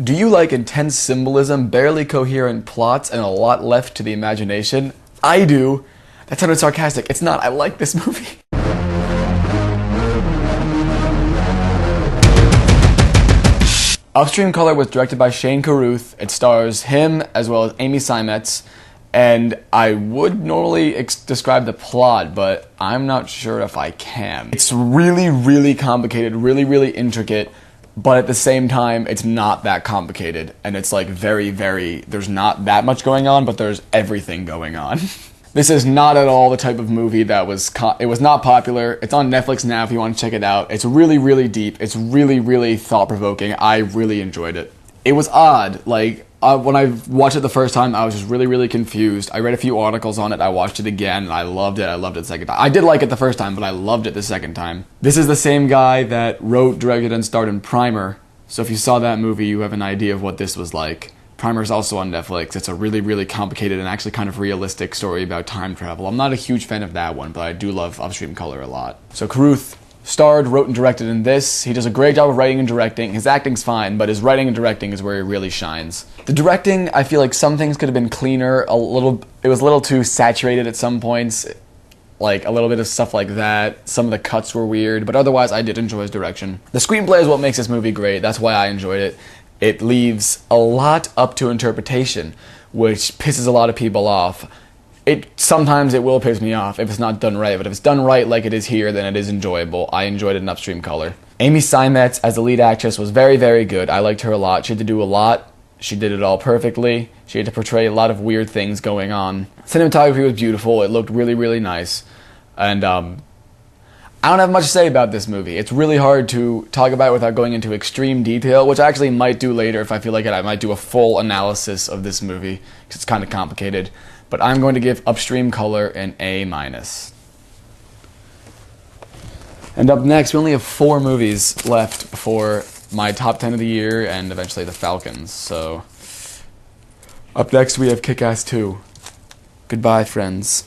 Do you like intense symbolism, barely coherent plots, and a lot left to the imagination? I do. That sounded sarcastic. It's not. I like this movie. Upstream Color was directed by Carruth. It stars him as well as Amy Seimetz. And I would normally describe the plot, but I'm not sure if I can. It's really, really complicated, really, really intricate. But at the same time, it's not that complicated, and it's like there's not that much going on, but there's everything going on. This is not at all the type of movie that it was not popular. It's on Netflix now if you want to check it out. It's really, really deep. It's really, really thought-provoking. I really enjoyed it. It was odd, like, when I watched it the first time, I was just really, really confused. I read a few articles on it, I watched it again, and I loved it. I loved it the second time. I did like it the first time, but I loved it the second time. This is the same guy that wrote, directed, and starred in Primer, so if you saw that movie, you have an idea of what this was like. Primer is also on Netflix. It's a really, really complicated and actually kind of realistic story about time travel. I'm not a huge fan of that one, but I do love Upstream Color a lot. So Carruth starred, wrote, and directed in this. He does a great job of writing and directing. His acting's fine, but his writing and directing is where he really shines. The directing, I feel like some things could have been cleaner. It was a little too saturated at some points. Like, a little bit of stuff like that. Some of the cuts were weird, but otherwise I did enjoy his direction. The screenplay is what makes this movie great. That's why I enjoyed it. It leaves a lot up to interpretation, which pisses a lot of people off. Sometimes it will piss me off if it's not done right, but if it's done right like it is here, then it is enjoyable. I enjoyed it in Upstream Color. Amy Seimetz as the lead actress was very, very good. I liked her a lot. She had to do a lot. She did it all perfectly. She had to portray a lot of weird things going on. Cinematography was beautiful. It looked really, really nice. And I don't have much to say about this movie. It's really hard to talk about it without going into extreme detail, which I actually might do later if I feel like it. I might do a full analysis of this movie, because it's kind of complicated. But I'm going to give Upstream Color an A-. And up next, we only have 4 movies left before my top 10 of the year and eventually the Falcons. So, up next we have Kick-Ass 2. Goodbye, friends.